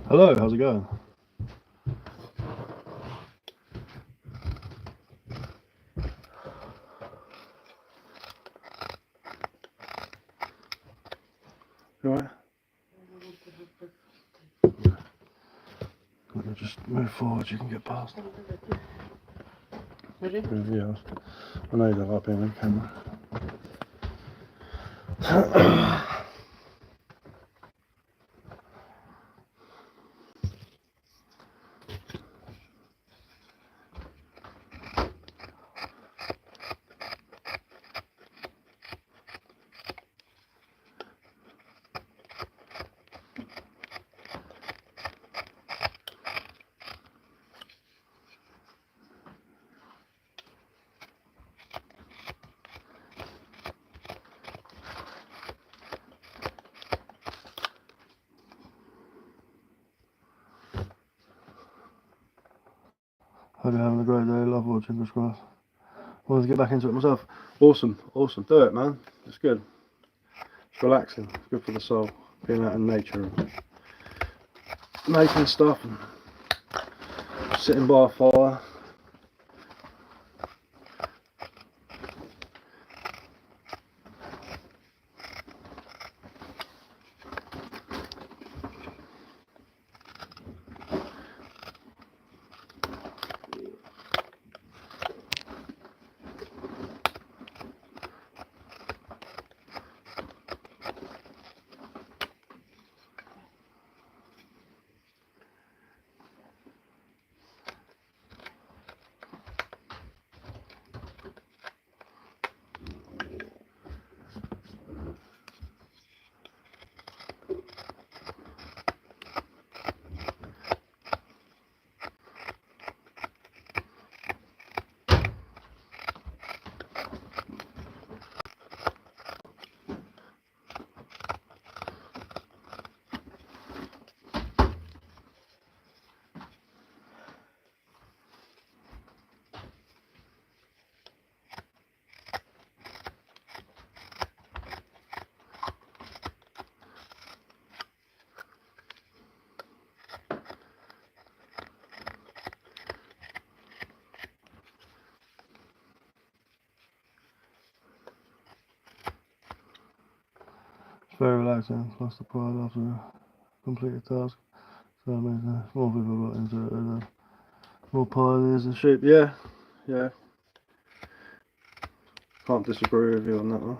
Hello, how's it going? You alright? Let me just move forward, you can get past. Ready? Yeah, I know you're up in the camera. Hope you're having a great day. Love watching bushcraft. Wanted to get back into it myself. Awesome, awesome. Do it, man. It's good. It's relaxing. It's good for the soul. Being out in nature and making stuff and sitting by a fire. It's very relaxing. Plus the pride after a completed task. So that means more people got into it, and more pioneers and sheep. Yeah, yeah. Can't disagree with you on that one.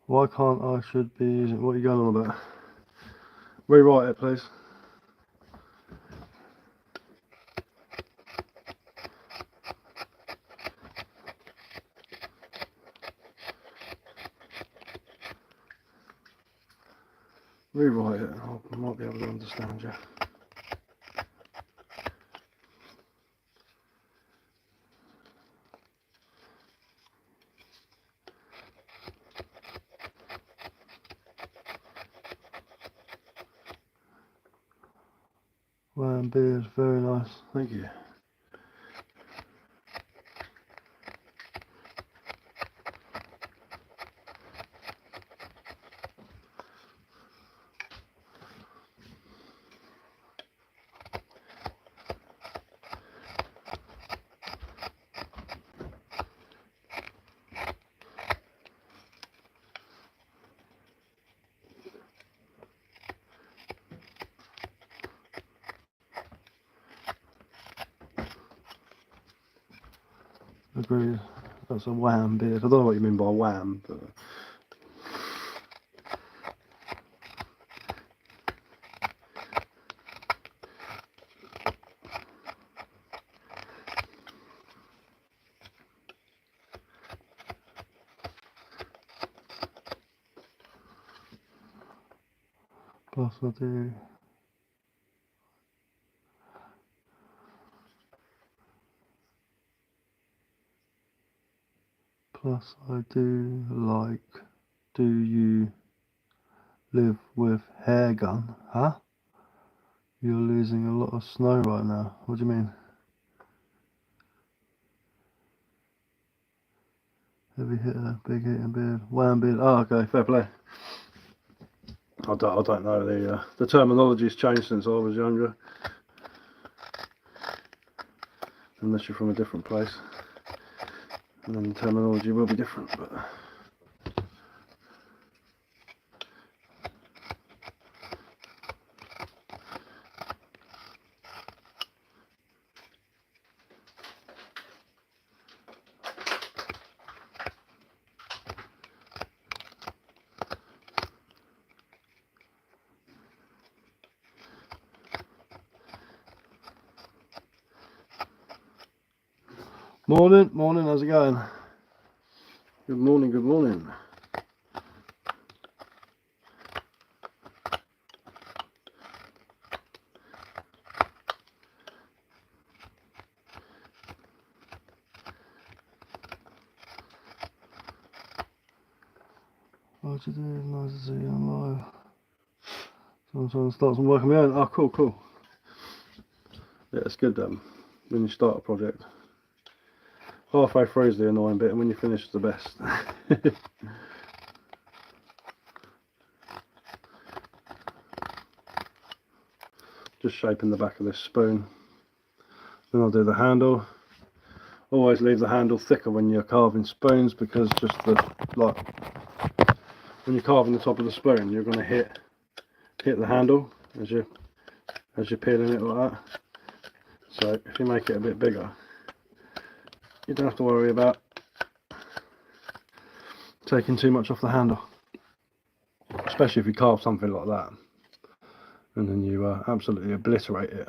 Why can't I should be using... What are you going on about? Rewrite it, please. Rewrite it. I might be able to understand you. Wham beers, very nice. Thank you. Agreed. That's a wham beard. I don't know what you mean by wham, but... Plus I do... Plus I do like, do you live with hair gun? Huh? You're losing a lot of snow right now. What do you mean? Heavy hitter, big hitting beard, wham beard. Oh, okay, fair play. I don't know, the terminology's changed since I was younger. Unless you're from a different place. And then the terminology will be different, but... Morning, morning, how's it going? Good morning, good morning. What you doing? Nice to see you on live. So I'm trying to start some work on my own. Oh, cool, cool. Yeah, it's good when you start a project. Halfway through is the annoying bit, and when you finish, it's the best. Just shaping the back of this spoon. Then I'll do the handle. Always leave the handle thicker when you're carving spoons, because just when you're carving the top of the spoon, you're going to hit the handle as you're peeling it like that. So if you make it a bit bigger, you don't have to worry about taking too much off the handle, especially if you carve something like that and then you absolutely obliterate it.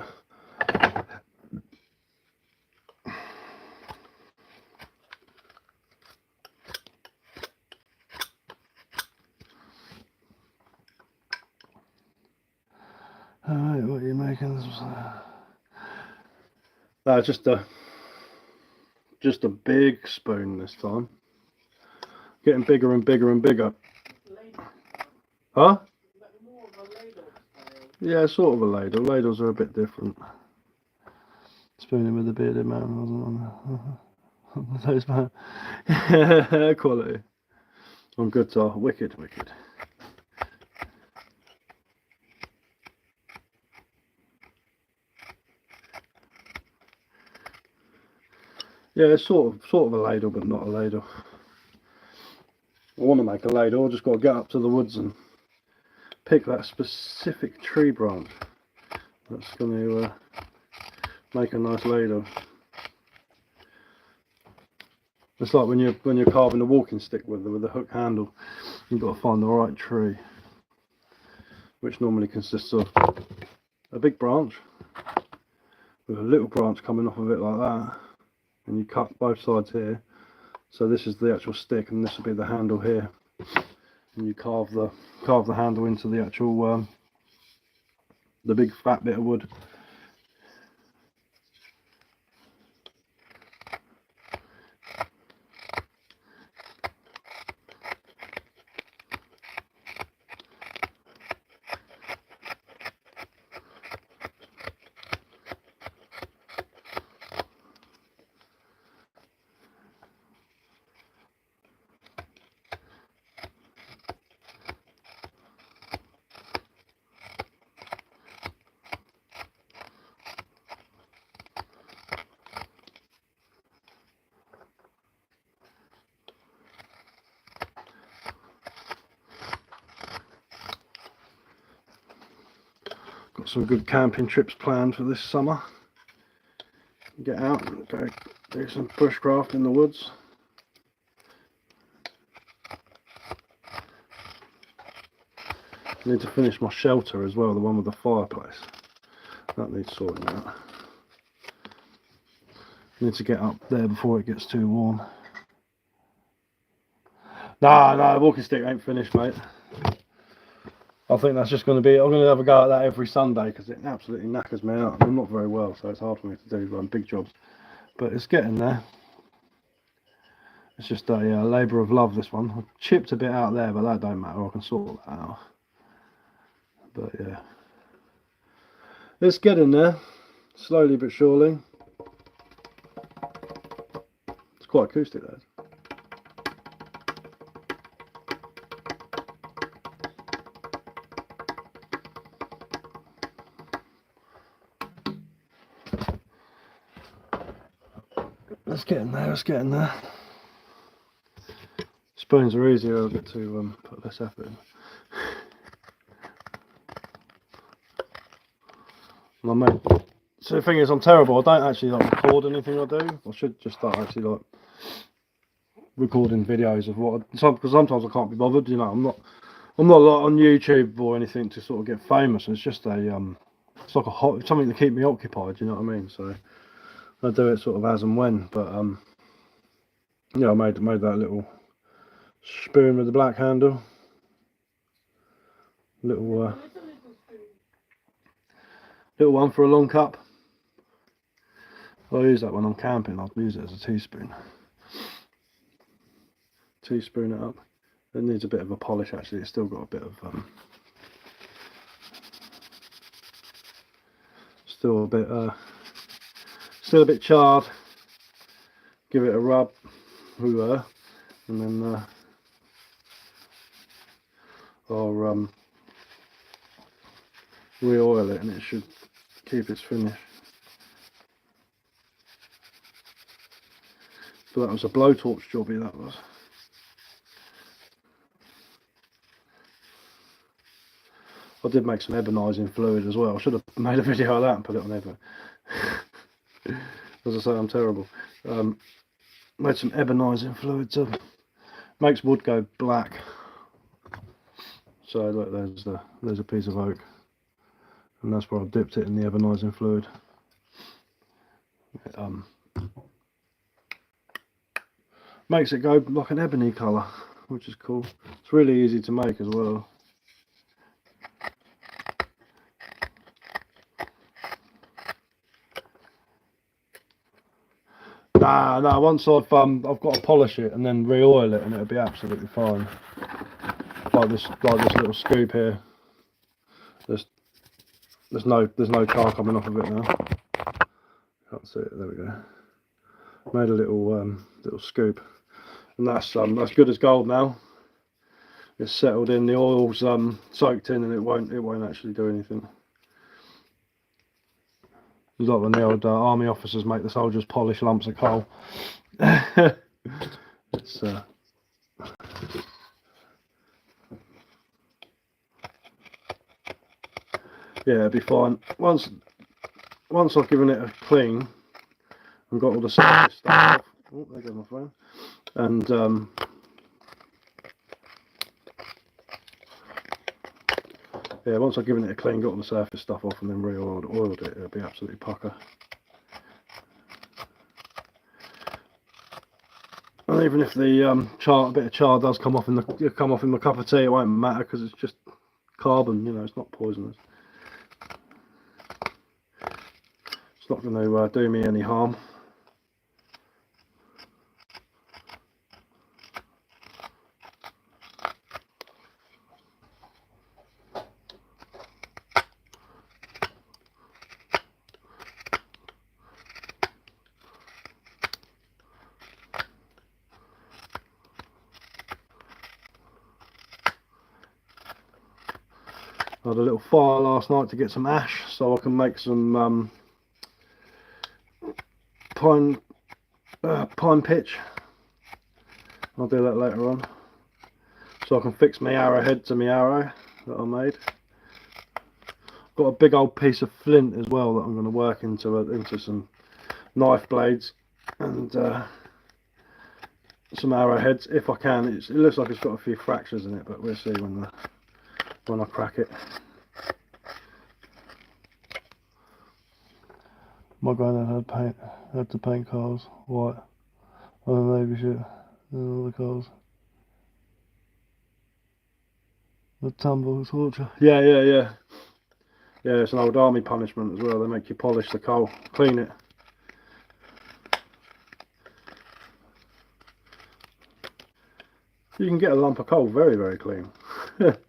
Alright, what are you making? Just a big spoon this time. Getting bigger and bigger and bigger. Huh? Yeah, sort of a ladle. Ladles are a bit different. Spooning with the bearded man wasn't on those man. Yeah, quality. On good tar. Wicked, wicked. Yeah, it's sort of a ladle, but not a ladle. I want to make a ladle, I've just got to get up to the woods and pick that specific tree branch that's going to make a nice ladle. It's like when you're carving a walking stick with the hook handle, you've got to find the right tree, which normally consists of a big branch with a little branch coming off of it like that, and you cut both sides here. So this is the actual stick, and this will be the handle here, and you carve the handle into the actual the big fat bit of wood. Got some good camping trips planned for this summer. Get out and go do some bushcraft in the woods. I need to finish my shelter as well, the one with the fireplace. That needs sorting out. I need to get up there before it gets too warm. No, walking stick ain't finished, mate. I think that's just going to be, I'm going to have a go at that every Sunday because it absolutely knackers me out. I'm not very well, so it's hard for me to do big jobs. But it's getting there. It's just a labour of love, this one. I've chipped a bit out there, but that don't matter, I can sort that out. But yeah, it's getting there, slowly but surely. It's quite acoustic, that is. It's getting there, it's getting there. Spoons are easier, I'll get to put less effort in. So the thing is, I'm terrible. I don't actually like record anything I do. I should just start actually like recording videos of what. Because sometimes I can't be bothered. You know, I'm not like on YouTube or anything to sort of get famous. It's just a it's like a something to keep me occupied. You know what I mean? So I do it sort of as and when. But yeah, I made that little spoon with the black handle. Little one for a long cup. I use that when I'm camping. I'll use it as a teaspoon. Teaspoon it up. It needs a bit of a polish actually. It's still got a bit of still a bit charred. Give it a rub, and then I'll re-oil it, and it should keep its finish. So that was a blowtorch jobby, that was. I did make some ebonising fluid as well. I should have made a video of that and put it on Ebon. As I say, I'm terrible. Made some ebonising fluid to makes wood go black. So look, there's a piece of oak, and that's where I dipped it in the ebonising fluid. Makes it go like an ebony colour, which is cool. It's really easy to make as well. Nah, once I've got to polish it and then re-oil it, and it'll be absolutely fine. Like this little scoop here. There's no char coming off of it now. Can't see it. There we go. Made a little scoop, and that's good as gold now. It's settled in. The oil's soaked in, and it won't actually do anything. It's like when the old army officers make the soldiers polish lumps of coal. It's yeah, it'll be fine. Once I've given it a clean and got all the surface stuff off. Oh, there goes my phone. And yeah, once I've given it a clean, got all the surface stuff off, and then oiled it, it'll be absolutely pucker. And even if the a bit of char does come off in the cup of tea, it won't matter because it's just carbon. You know, it's not poisonous. It's not going to do me any harm. I had a little fire last night to get some ash so I can make some pine pitch. I'll do that later on, so I can fix my arrowhead to my arrow that I made. Got a big old piece of flint as well that I'm going to work into some knife blades and some arrowheads if I can. It looks like it's got a few fractures in it, but we'll see when I crack it. My granddad had to paint cars white. Oh, maybe shit. All the cars. The tumble torture. Yeah. Yeah, it's an old army punishment as well. They make you polish the coal, clean it. You can get a lump of coal very, very clean. It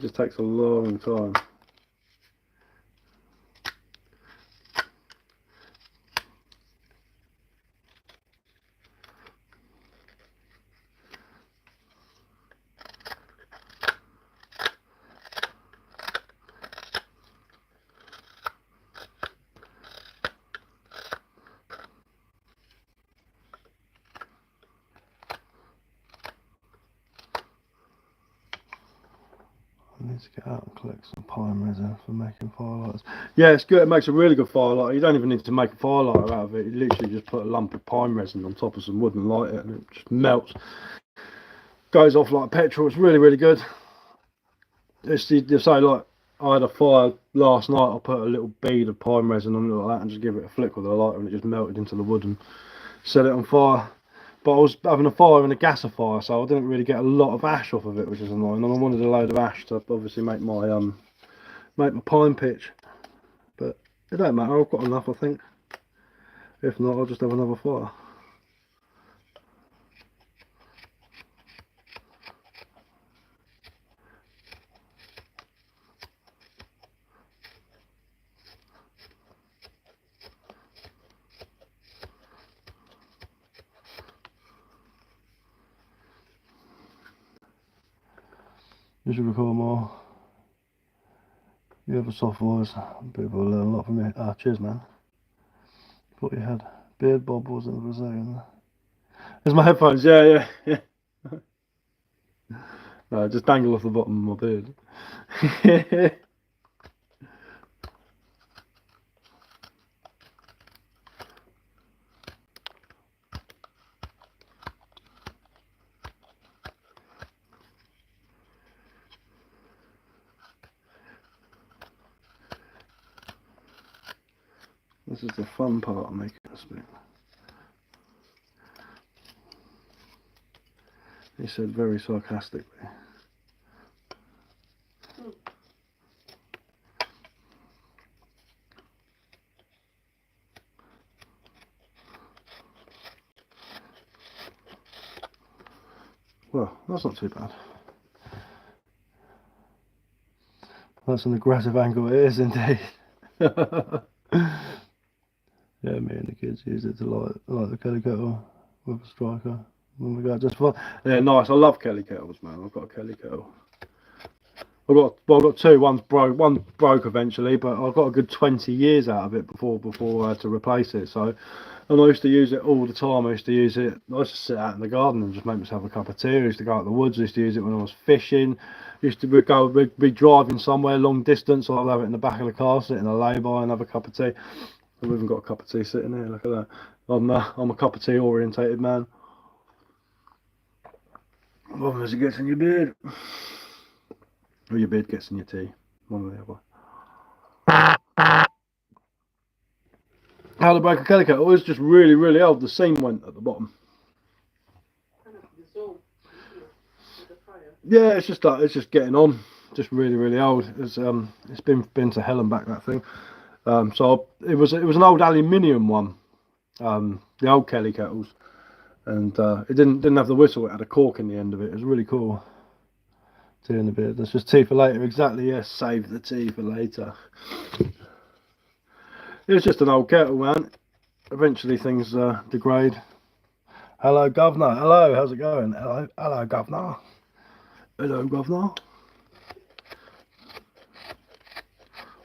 just takes a long time. I need to get out and collect some pine resin for making firelighters. Yeah, it's good. It makes a really good firelighter. You don't even need to make a firelighter out of it. You literally just put a lump of pine resin on top of some wood and light it, and it just melts. Goes off like petrol. It's really, really good. It's you say like I had a fire last night. I put a little bead of pine resin on it like that, and just give it a flick with a lighter, and it just melted into the wood and set it on fire. But I was having a fire in a gasifier, so I didn't really get a lot of ash off of it, which is annoying. And I wanted a load of ash to obviously make my pine pitch. But it don't matter. I've got enough, I think. If not, I'll just have another fire. You should record more. You have a soft voice. People will learn a lot from you. Ah, cheers, man. Thought you had beard bobbles in the Brazilian. There's my headphones. Yeah. No, just dangle off the bottom of my beard. This is the fun part of making a spoon. He said very sarcastically. Well, that's not too bad. That's an aggressive angle, it is indeed. Yeah, me and the kids use it to light the Kelly kettle with a striker when we go just for fun. Yeah, nice. I love Kelly kettles, man. I've got a Kelly kettle. I've got two. One broke eventually, but I've got a good 20 years out of it before I had to replace it. So, and I used to use it all the time. I used to use it. I used to sit out in the garden and just make myself a cup of tea. I used to go out in the woods. I used to use it when I was fishing. We'd be driving somewhere long distance. I'd have it in the back of the car, sit in a lay-by and have a cup of tea. I've even got a cup of tea sitting here. Look at that. I'm a cup of tea orientated man. Problem is, it gets in your beard. Or your beard gets in your tea. One or the other. How to break a Kelly kettle is just really, really old. The seam went at the bottom. Yeah, it's just getting on. Just really, really old. It's been to hell and back, that thing. So it was an old aluminium one. The old Kelly kettles, and it didn't have the whistle. It had a cork in the end of it. It was really cool. Tea in the beard. That's just tea for later. Exactly. Yes. Save the tea for later. It's just an old kettle, man. Eventually things degrade. Hello, Governor. Hello. How's it going? Hello, Governor. Hello, Governor.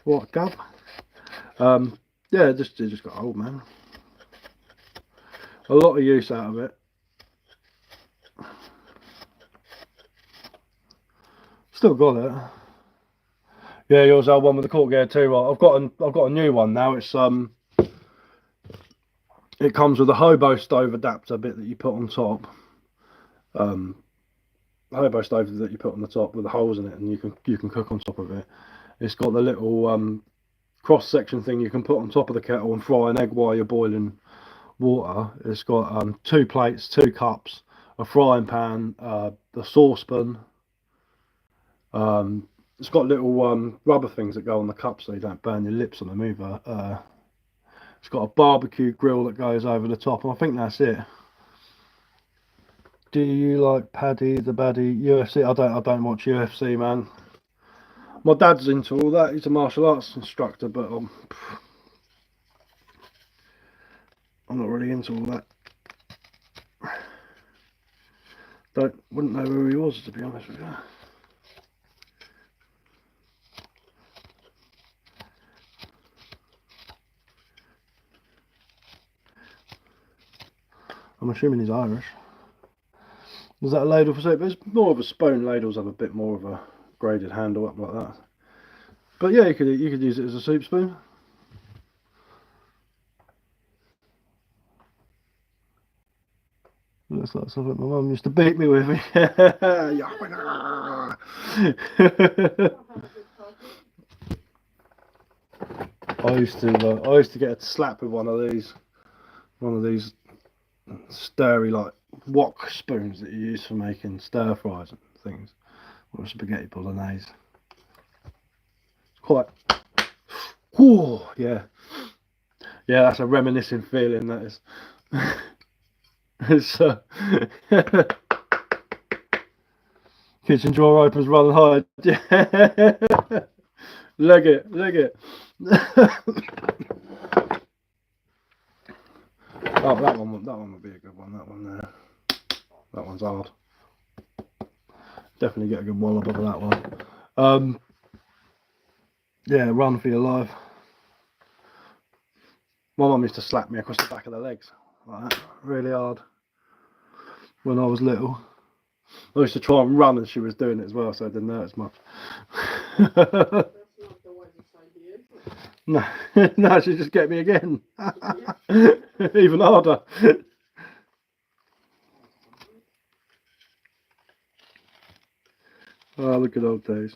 What, Gov? Yeah, it just got old, man. A lot of use out of it. Still got it. Yeah, yours had one with the cork gear too. Right, I've got a new one now. It's it comes with a hobo stove adapter bit that you put on top. Hobo stove that you put on the top with the holes in it, and you can cook on top of it. It's got the little cross section thing you can put on top of the kettle and fry an egg while you're boiling water. It's got 2 plates, 2 cups, a frying pan, the saucepan. It's got little rubber things that go on the cup so you don't burn your lips on them either. It's got a barbecue grill that goes over the top, and I think that's it. Do you like Paddy the Baddy UFC? I don't watch UFC, man. My dad's into all that. He's a martial arts instructor, but I'm not really into all that. Wouldn't know who he was, to be honest with you. I'm assuming he's Irish. Was that a ladle for soup? It's more of a spoon. Ladles have a bit more of a graded handle up like that. But yeah, you could use it as a soup spoon. Looks like something my mum used to beat me with. I used to get a slap with one of these stirry like wok spoons that you use for making stir fries and things, or spaghetti bolognese. It's quite, whew, yeah, that's a reminiscing feeling. That is. It's kitchen drawer opens rather hard. Leg it. Oh, that one would be a good one. That one there. That one's hard. Definitely get a good wallop of that one. Yeah, run for your life. My mum used to slap me across the back of the legs like that, really hard. When I was little, I used to try and run, and she was doing it as well, so it didn't hurt as much. That's not the wisest idea, is it? No, no, she just get me again. Even harder. Oh, the good old days.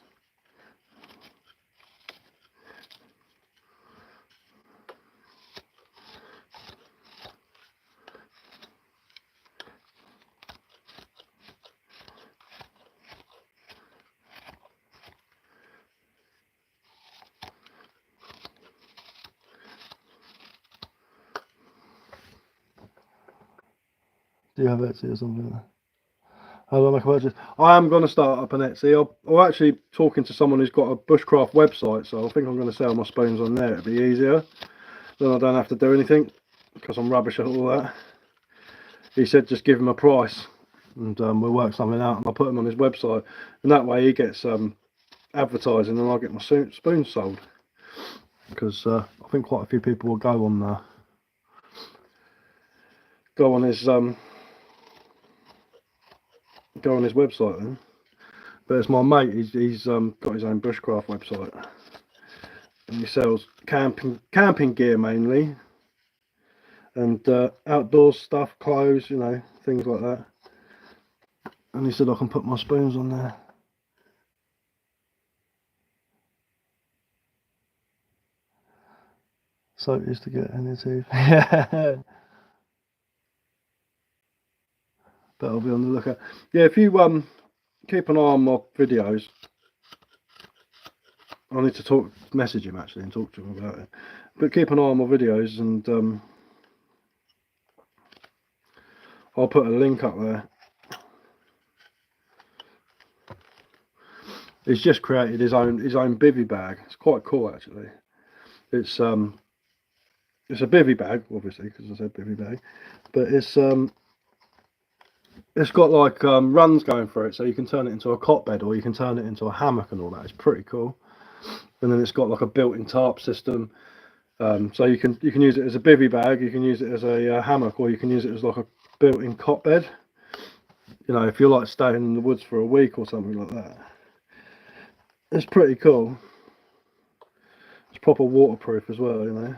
Do you have Etsy or something like that? How do I make a purchase? I am going to start up an Etsy. I'm actually talking to someone who's got a bushcraft website, so I think I'm going to sell my spoons on there. It'll be easier. Then I don't have to do anything, because I'm rubbish at all that. He said just give him a price, and we'll work something out, and I'll put him on his website, and that way he gets advertising, and I'll get my spoons sold. Because I think quite a few people will go on his website then. But it's my mate. He's got his own bushcraft website, and he sells camping gear mainly, and outdoor stuff, clothes, you know, things like that. And he said I can put my spoons on there. Soap used to get in your teeth. Yeah. But I'll be on the lookout. Yeah, if you keep an eye on my videos, I need to message him actually and talk to him about it. But keep an eye on my videos, and I'll put a link up there. He's just created his own bivvy bag. It's quite cool actually. It's a bivvy bag, obviously, because I said bivvy bag, but it's got like runs going through it, so you can turn it into a cot bed, or you can turn it into a hammock and all that. It's pretty cool. And then it's got like a built-in tarp system, so you can use it as a bivvy bag, you can use it as a hammock, or you can use it as like a built-in cot bed. You know, if you're like staying in the woods for a week or something like that. It's pretty cool. It's proper waterproof as well, you know.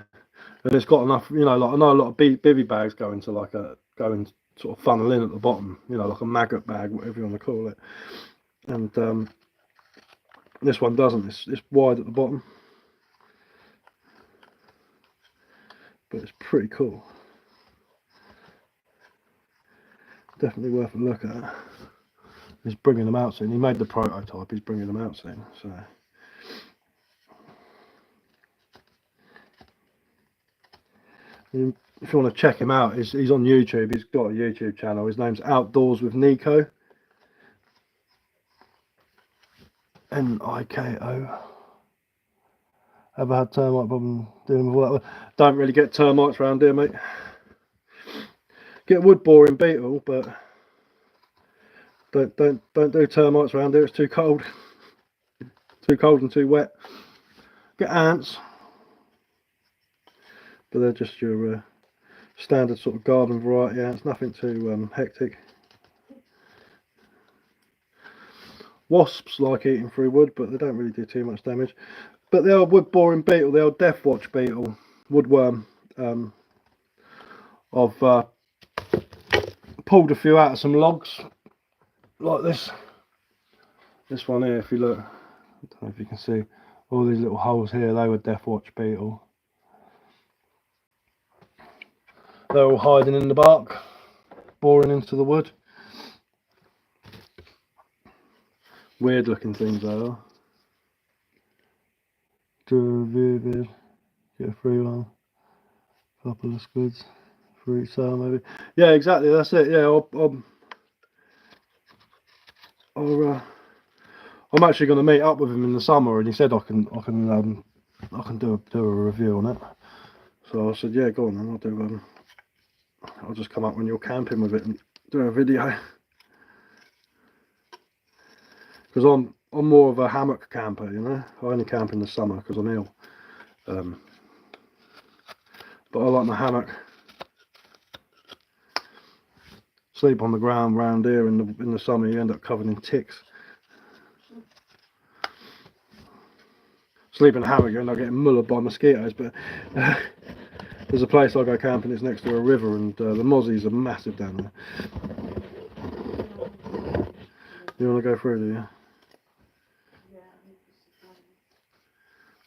And it's got enough, you know, like I know a lot of bivvy bags go into like sort of funnel in at the bottom, you know, like a maggot bag, whatever you want to call it. And this one doesn't. It's wide at the bottom, but it's pretty cool. Definitely worth a look at. He's bringing them out soon. He made the prototype. He's bringing them out soon. So. if you want to check him out, he's on YouTube. He's got a YouTube channel. His name's Outdoors with Nico. Niko. Ever had termite problem dealing with all that? Don't really get termites around here, mate. Get wood boring beetle, but don't do termites around here. It's too cold. Too cold and too wet. Get ants, but they're just your standard sort of garden variety ants. Nothing too hectic. Wasps like eating through wood, but they don't really do too much damage. But the old wood boring beetle, the old death watch beetle, woodworm, I've pulled a few out of some logs like this. This one here, if you look, I don't know if you can see all these little holes here, they were death watch beetle. They're all hiding in the bark, boring into the wood. Weird looking things they are. Do a review bid, get a free one, couple of squids for each sale maybe. Yeah, exactly, that's it. Yeah, I'm actually going to meet up with him in the summer, and he said I can do a review on it. So I said, yeah, go on then. I'll just come up when you're camping with it and do a video. Because I'm more of a hammock camper, you know. I only camp in the summer because I'm ill. But I like my hammock. Sleep on the ground round here in the summer, you end up covered in ticks. Sleep in a hammock, you end up getting mullered by mosquitoes. But there's a place I go camping, it's next to a river, and the mozzies are massive down there. You want to go through, do you?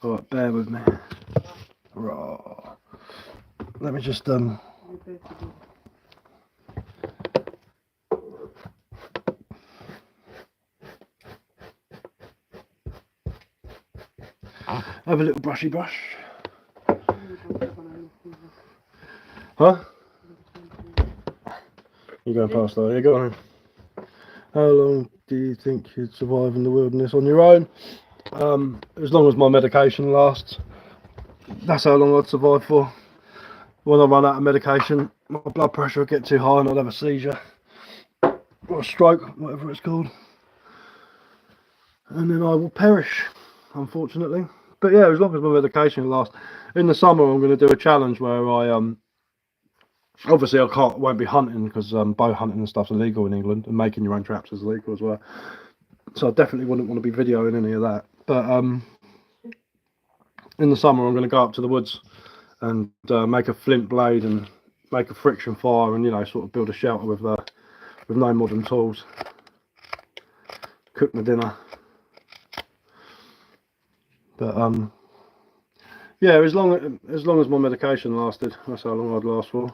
Alright, bear with me. Right. Let me just have a little brushy brush. Huh? You're going past though, yeah, go on. How long do you think you'd survive in the wilderness on your own? As long as my medication lasts. That's how long I'd survive for. When I run out of medication, my blood pressure will get too high and I'll have a seizure. Or a stroke, whatever it's called. And then I will perish, unfortunately. But yeah, as long as my medication lasts. In the summer I'm going to do a challenge where I obviously I won't be hunting because bow hunting and stuff's illegal in England, and making your own traps is illegal as well. So I definitely wouldn't want to be videoing any of that. But in the summer I'm going to go up to the woods and make a flint blade and make a friction fire, and you know, sort of build a shelter with no modern tools. Cook my dinner. But yeah, as long as my medication lasted, that's how long I'd last for.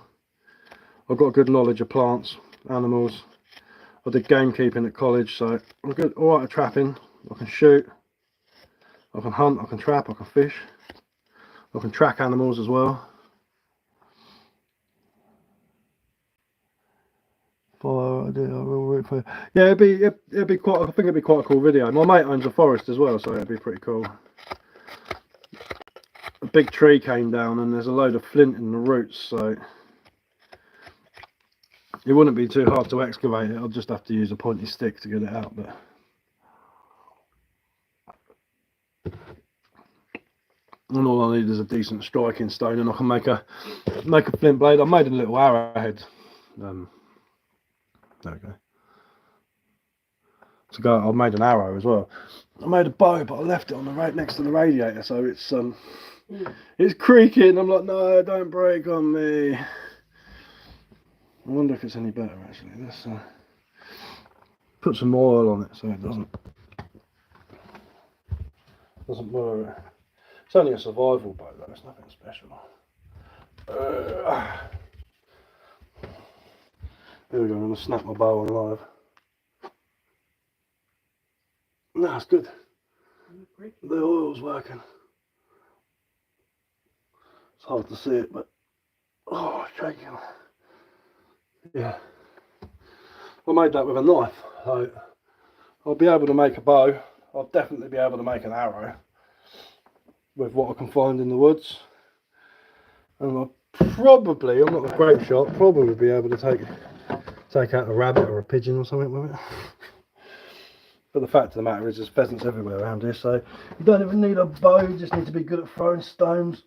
I've got good knowledge of plants, animals. I did gamekeeping at college, so I'm good, alright at trapping. I can shoot, I can hunt, I can trap, I can fish, I can track animals as well. Fire idea, I will root for. Yeah, it'd be quite. I think it'd be quite a cool video. My mate owns a forest as well, so it'd be pretty cool. A big tree came down, and there's a load of flint in the roots, so it wouldn't be too hard to excavate it. I'll just have to use a pointy stick to get it out. But and all I need is a decent striking stone, and I can make a flint blade. I made a little arrowhead. There we go. I've made an arrow as well. I made a bow, but I left it on the right next to the radiator, so it's creaking. I'm like, no, don't break on me. I wonder if it's any better actually. Let's put some oil on it so it doesn't work. It's only a survival bow though, it's nothing special. Here we go, I'm going to snap my bow on live. No, it's good. The oil's working. It's hard to see it, but Oh, shaking. Yeah. I made that with a knife. So I'll be able to make a bow. I'll definitely be able to make an arrow with what I can find in the woods. And I'll probably, I'm not a great shot, probably be able to take out a rabbit or a pigeon or something with it. But the fact of the matter is there's pheasants everywhere around here, so you don't even need a bow, you just need to be good at throwing stones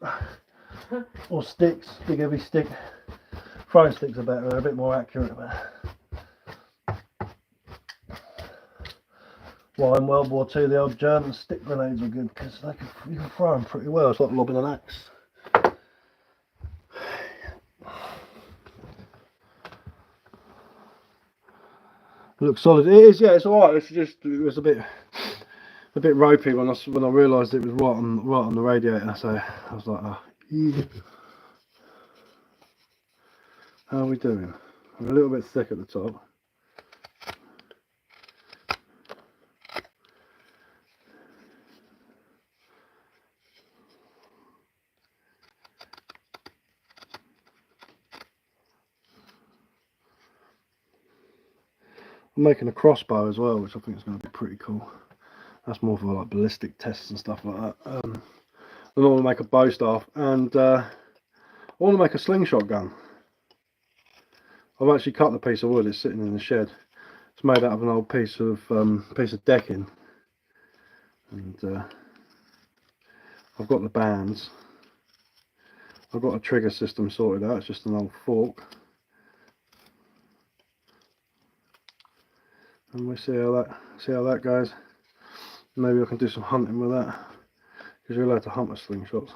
or sticks, big heavy stick. Throwing sticks are better, they're a bit more accurate. Well, in World War II, the old German stick grenades were good because you can throw them pretty well. It's like lobbing an axe. It looks solid. It is, yeah. It's alright. It was a bit ropey when I realised it was right on the radiator. So I was like, oh, yeah. How are we doing? I'm a little bit thick at the top. I'm making a crossbow as well, which I think is going to be pretty cool. That's more for like ballistic tests and stuff like that. I want to make a bow staff, and I want to make a slingshot gun. I've actually cut the piece of wood. It's sitting in the shed. It's made out of an old piece of decking, and I've got the bands. I've got a trigger system sorted out. It's just an old fork, and we'll see how that goes. Maybe I can do some hunting with that, because you're allowed to hunt with slingshots.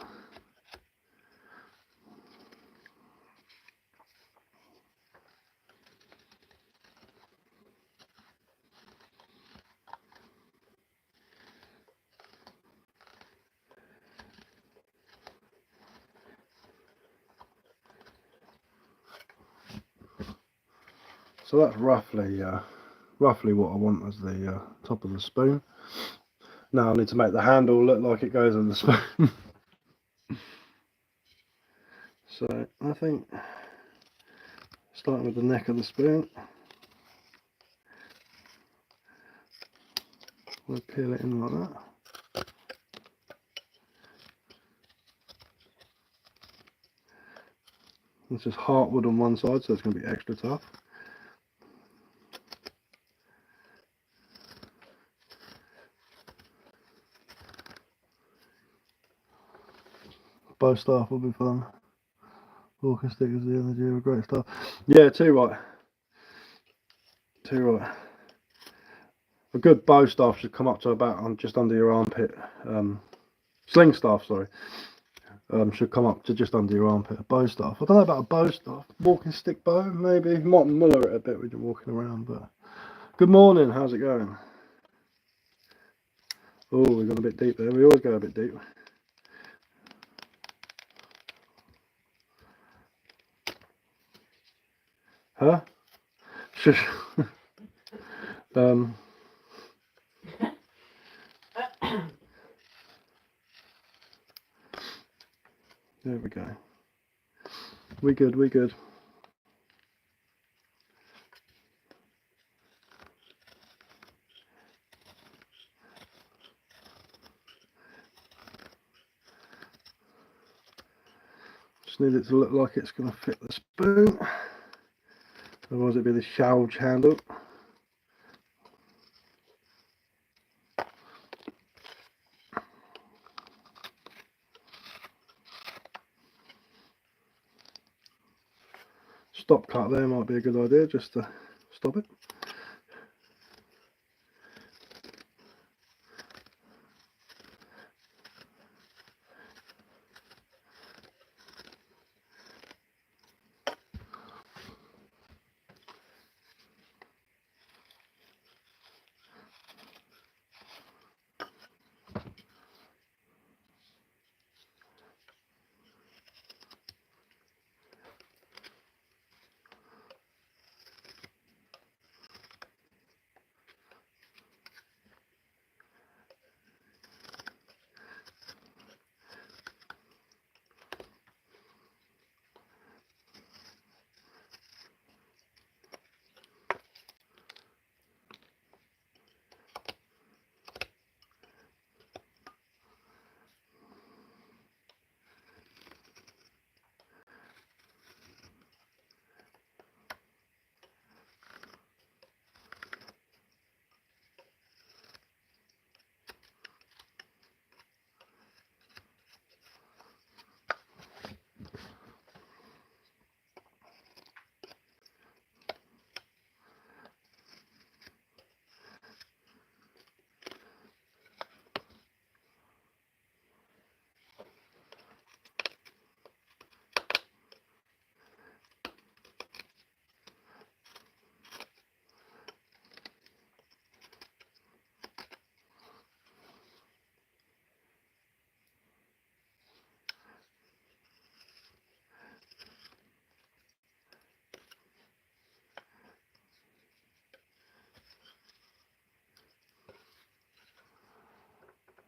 So that's roughly what I want as the top of the spoon. Now I need to make the handle look like it goes on the spoon. So I think starting with the neck of the spoon, we'll peel it in like that. It's just heartwood on one side, so it's going to be extra tough. Bow staff will be fun. Walking stick is the energy of a great staff. Yeah, too right. A good bow staff should come up to about just under your armpit. Sling staff, sorry. Should come up to just under your armpit. A bow staff. I don't know about a bow staff. Walking stick bow, maybe. You might muller it a bit when you're walking around, but. Good morning, how's it going? Oh, we've gone a bit deep there. We always go a bit deep. Huh? Shush. There we go. We good. Just need it to look like it's going to fit the spoon. Otherwise it'd be the shalge handle. Stop cut there might be a good idea, just to stop it.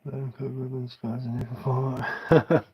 Don't cook ribbons, guys, in different format.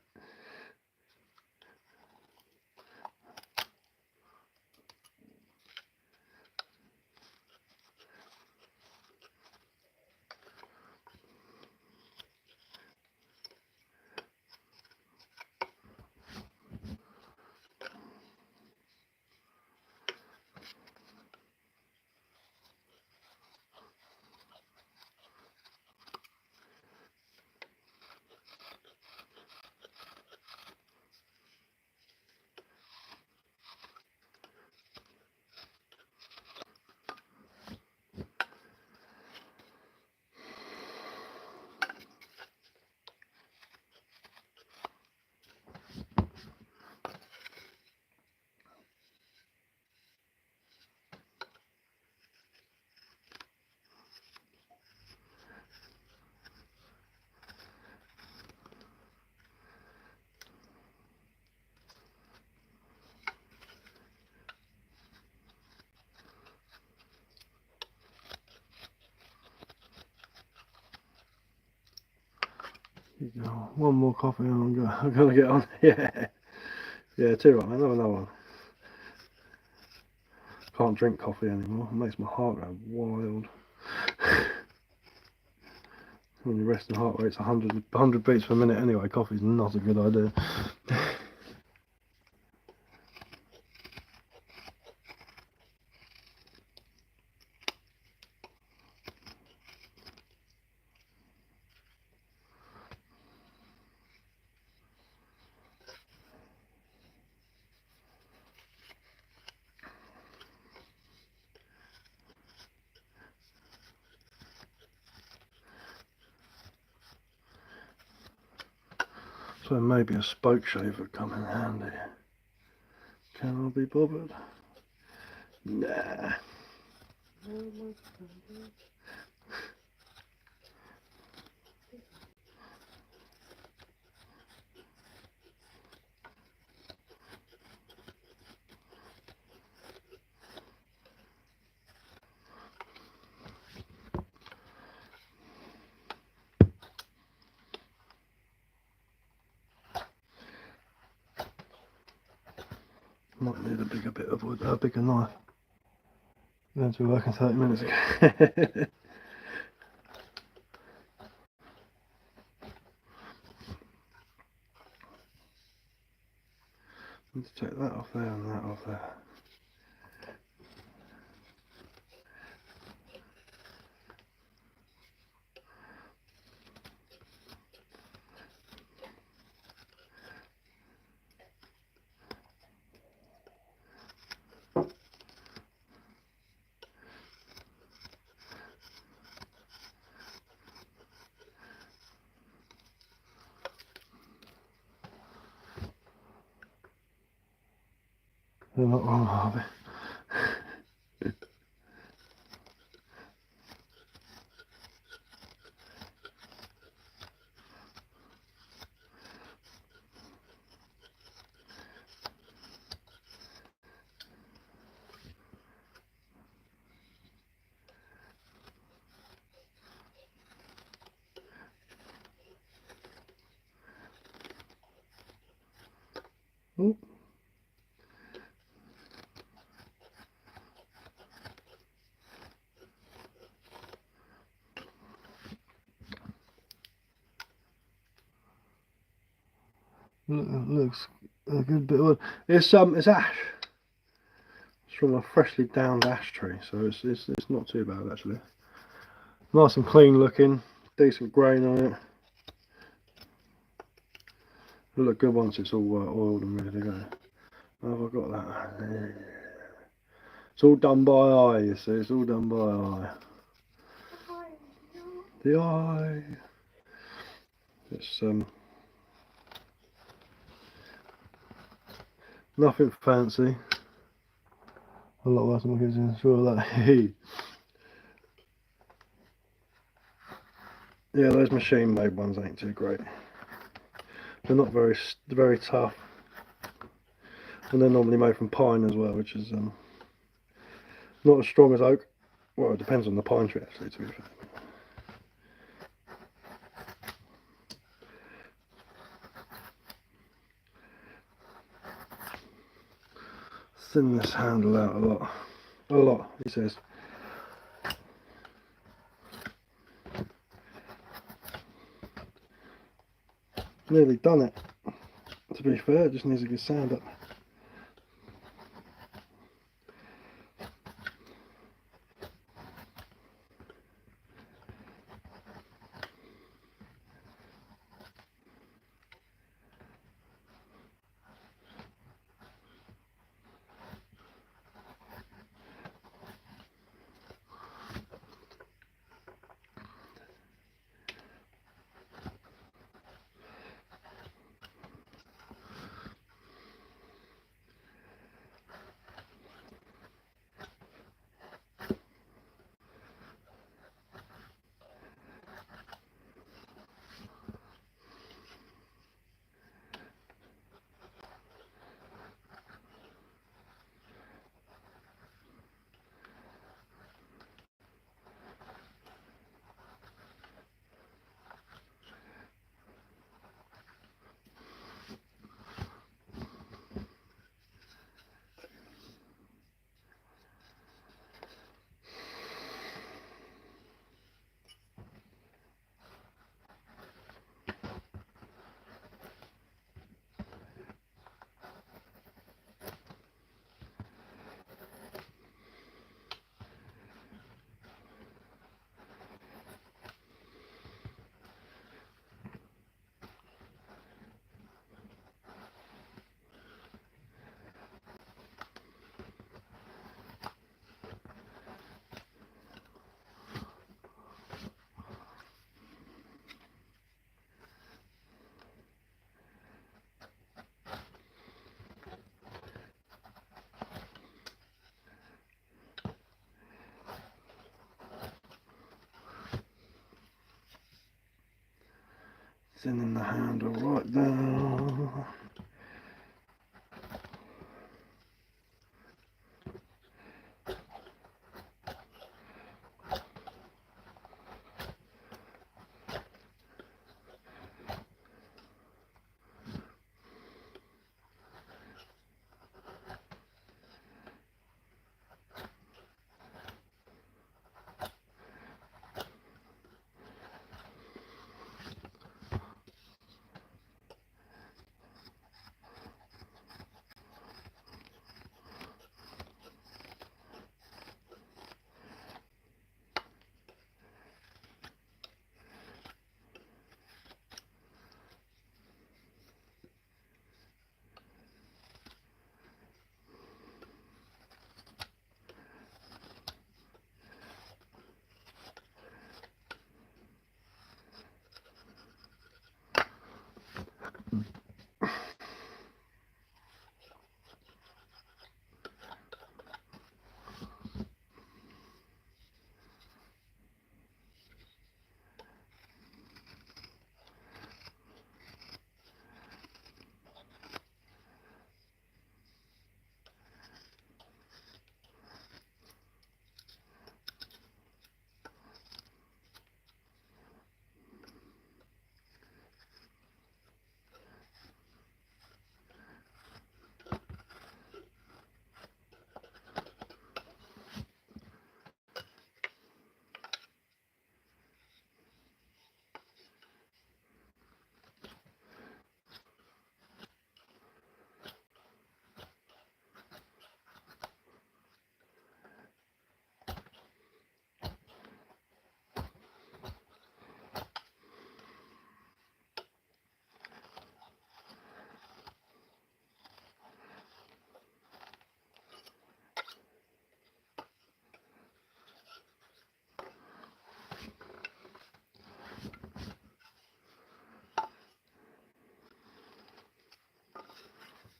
One more coffee and I'm gonna get on. Yeah. Yeah, too right, man. Another one. Can't drink coffee anymore. It makes my heart go wild. When your resting heart rate's 100 beats per minute anyway, coffee's not a good idea. So maybe a spoke shaver would come in handy. Can I be bothered? Nah. Might need a bigger bit of wood, a bigger knife. Going to be working 30 minutes ago. Need to take that off there and that off there. They're not wrong, Harvey. Oh. Looks a good bit of wood. It's ash. It's from a freshly downed ash tree, so it's not too bad actually. Nice and clean looking, decent grain on it. It'll look good once it's all oiled and ready to go. How have I got that? It's all done by eye, you see. It's all done by eye. The eye. It's nothing fancy. A lot worse than my kitchen. Sure of that. Yeah, those machine made ones ain't too great. They're not very tough, and they're normally made from pine as well, which is not as strong as oak. Well, it depends on the pine tree actually, to be fair. thin this handle out a lot, he says. Nearly done it, to be fair, it just needs a good sand up. Sending the handle right down.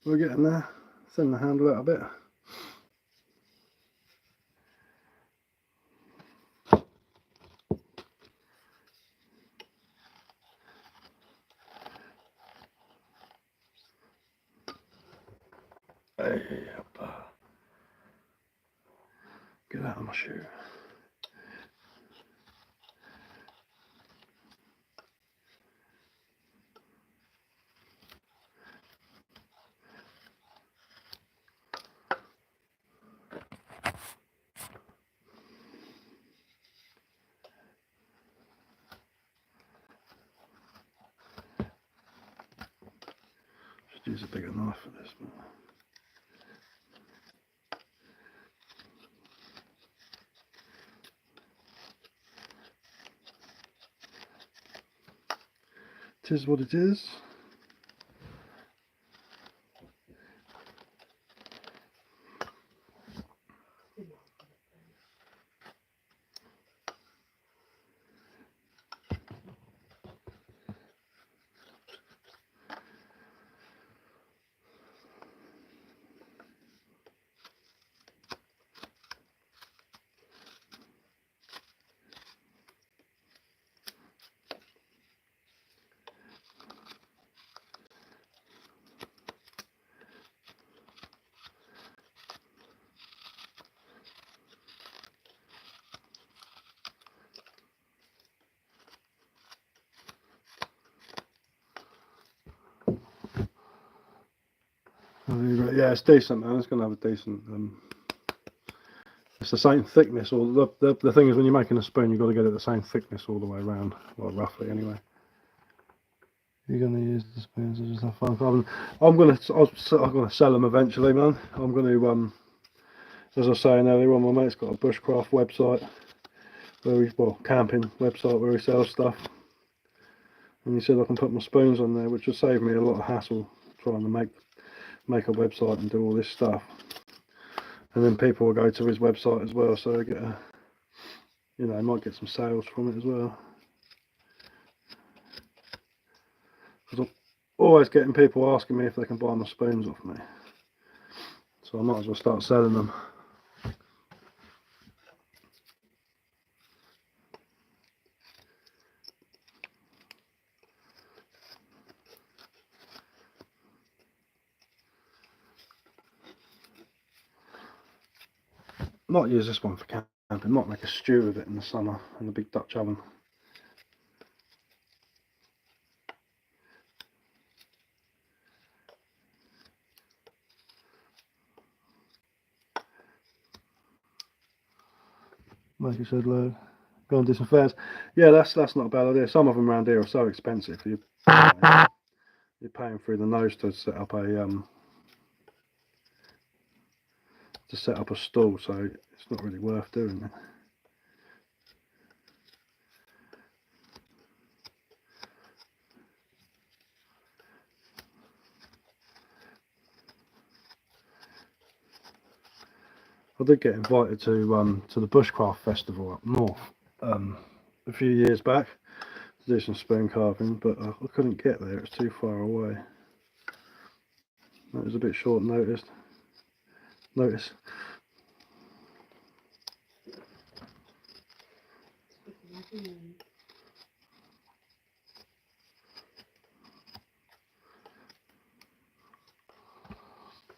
We're getting there. Send the handle out a bit. Hey, get out of my shoe. use a bigger knife for this. It is what it is. Yeah, it's decent, man. It's going to have a decent. It's the same thickness. Or the thing is, when you're making a spoon, you've got to get it the same thickness all the way around. Well, roughly, anyway. You're going to use the spoons to just have fun. I'm going to sell them eventually, man. I'm going to as I was saying earlier on, my mate's got a bushcraft website camping website where he sells stuff. And he said I can put my spoons on there, which will save me a lot of hassle trying to make a website and do all this stuff. And then people will go to his website as well, so they get might get some sales from it as well. Because I'm always getting people asking me if they can buy my spoons off me, so I might as well start selling them. Might use this one for camping. Might make a stew of it in the summer in the big Dutch oven. Make a shed load. Go and do some fairs. Yeah, that's not a bad idea. Some of them around here are so expensive. You're paying through the nose to set up a stall, so it's not really worth doing it. I did get invited to the Bushcraft Festival up north a few years back to do some spoon carving, but I couldn't get there. It was too far away. That was a bit short notice.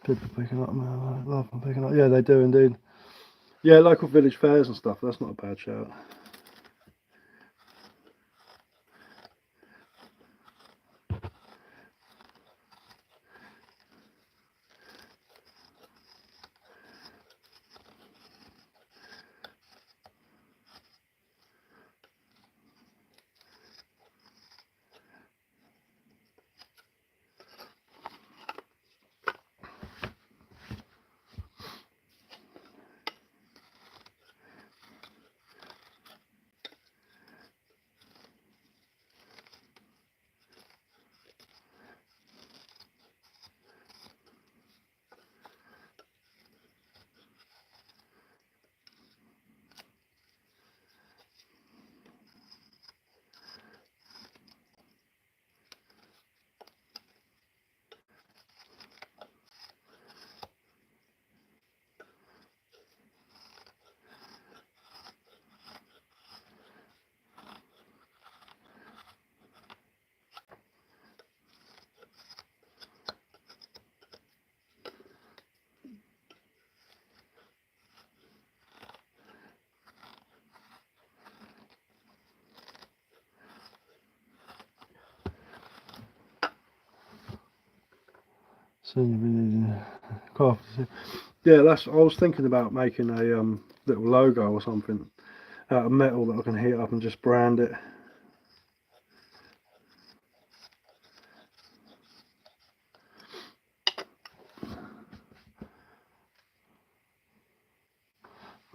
People picking up, man. I love them picking up. Yeah, they do indeed. Yeah, local village fairs and stuff. That's not a bad shout. Yeah, I was thinking about making a little logo or something out of metal that I can heat up and just brand it.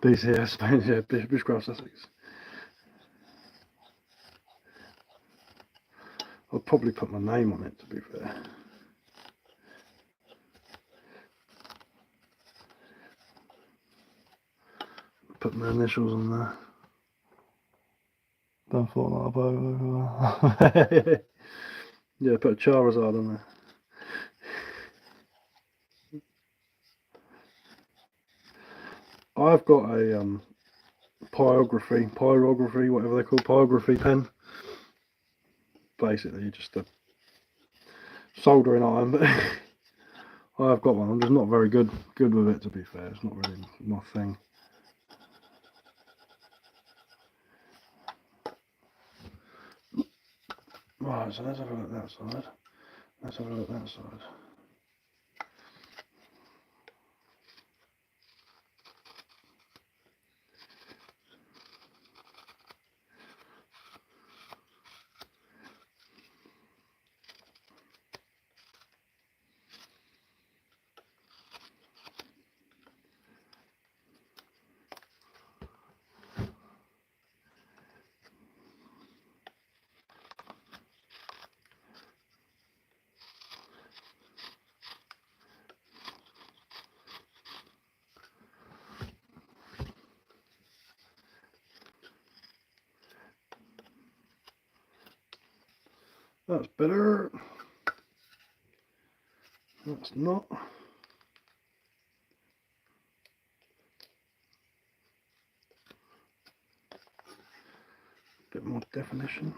BCS, yeah, bushcraft Sussex. I'll probably put my name on it, to be fair. Put my initials on there. Don't fall that over. Yeah, put a Charizard on there. I've got a pyrography, whatever they call pyrography pen. Basically, just a soldering iron, but I've got one. I'm just not very good with it, to be fair. It's not really my thing. Right, so let's have a look at that side. Let's have a look at that side. That's better. That's not. Bit more definition.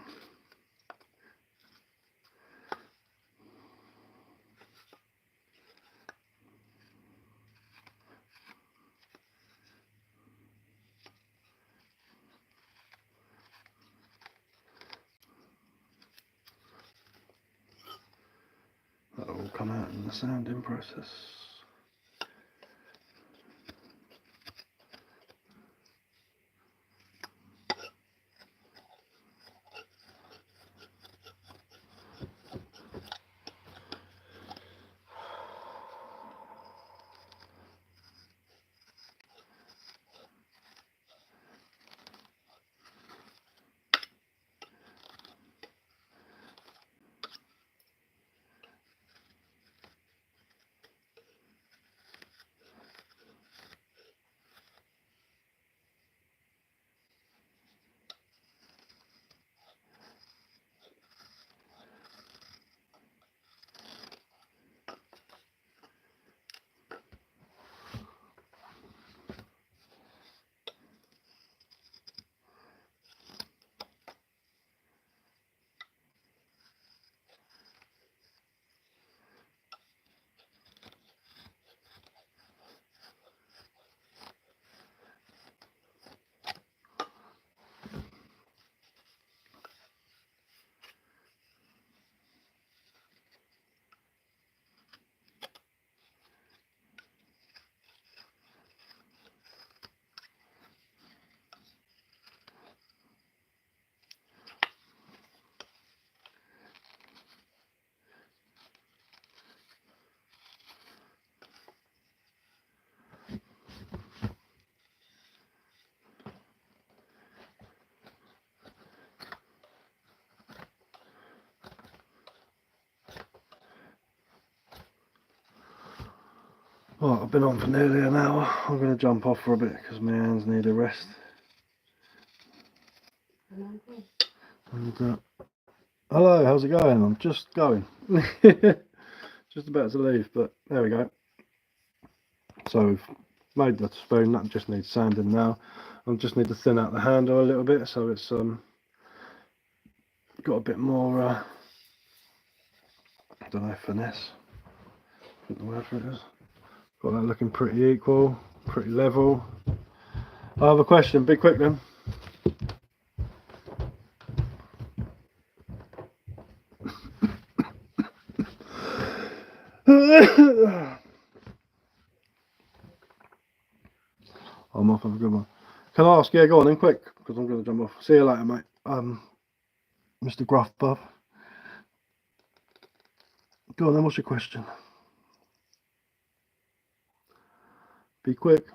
That'll all come out in the sounding process. Right, I've been on for nearly an hour. I'm going to jump off for a bit because my hands need a rest. And, hello, how's it going? I'm just going. Just about to leave, but there we go. So we've made the spoon. That just needs sanding now. I just need to thin out the handle a little bit so it's got a bit more I don't know, finesse. I think the word for it is. Got that looking pretty equal, pretty level. I have a question, be quick then. I'm off, have a good one. Can I ask, yeah, go on then, quick, because I'm going to jump off. See you later, mate. Mr. Gruff Buff. Go on then, what's your question? Be quick.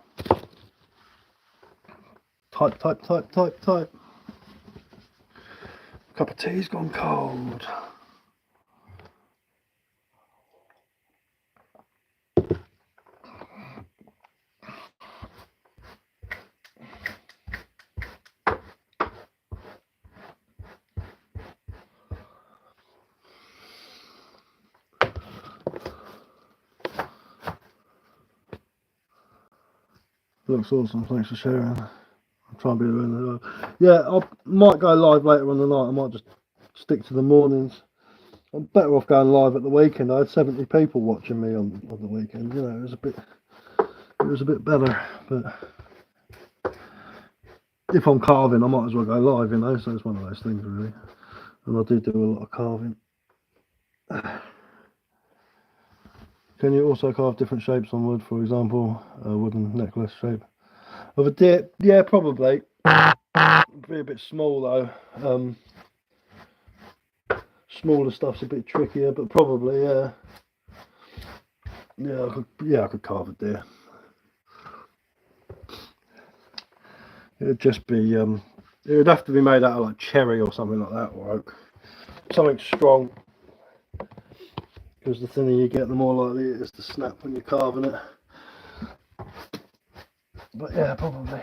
Type. Cup of tea's gone cold. Looks awesome, thanks for sharing. I'll try and be doing it. Yeah, I might go live later on the night. I might just stick to the mornings. I'm better off going live at the weekend. I had 70 people watching me on the weekend. You know, it was a bit better. But if I'm carving, I might as well go live. You know, so it's one of those things really. And I do a lot of carving. Can you also carve different shapes on wood? For example, a wooden necklace shape of a deer? Yeah, probably. Be a bit small though. Smaller stuff's a bit trickier, but probably I could carve a deer. It'd just be it would have to be made out of like cherry or something like that, or oak, something strong. Because the thinner you get, the more likely it is to snap when you're carving it. But yeah, probably.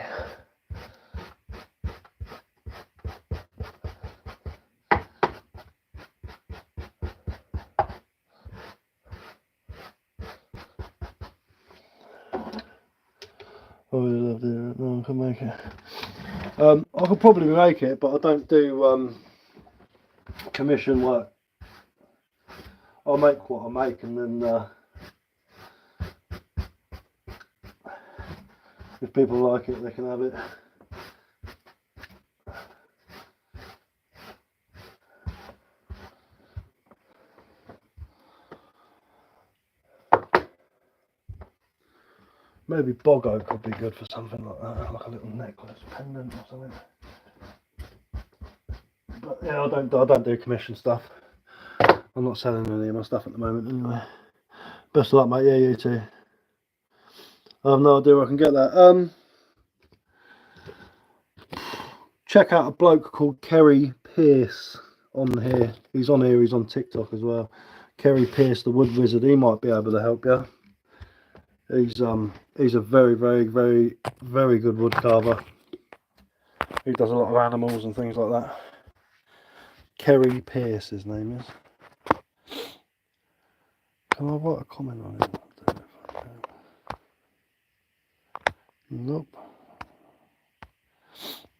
I really love it. No one can make it. I could probably make it, but I don't do commission work. I'll make what I make, and then if people like it, they can have it. Maybe bog oak would be good for something like that, like a little necklace pendant or something. But yeah, I don't do commission stuff. I'm not selling any of my stuff at the moment anyway. Best of luck, mate. Yeah, you too. I have no idea where I can get that. Check out a bloke called Kerry Pierce on here. He's on here. He's on TikTok as well. Kerry Pierce, the Wood Wizard. He might be able to help you. He's a very good wood carver. He does a lot of animals and things like that. Kerry Pierce, his name is. Can I write a comment on it? Nope.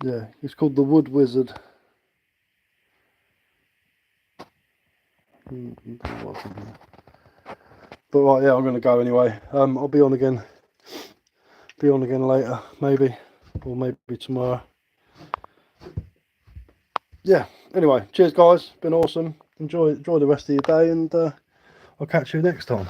Yeah, he's called the Wood Wizard. But right, yeah, I'm going to go anyway. I'll be on again. Later, maybe, or maybe tomorrow. Yeah. Anyway, cheers, guys. Been awesome. Enjoy the rest of your day, and I'll catch you next time.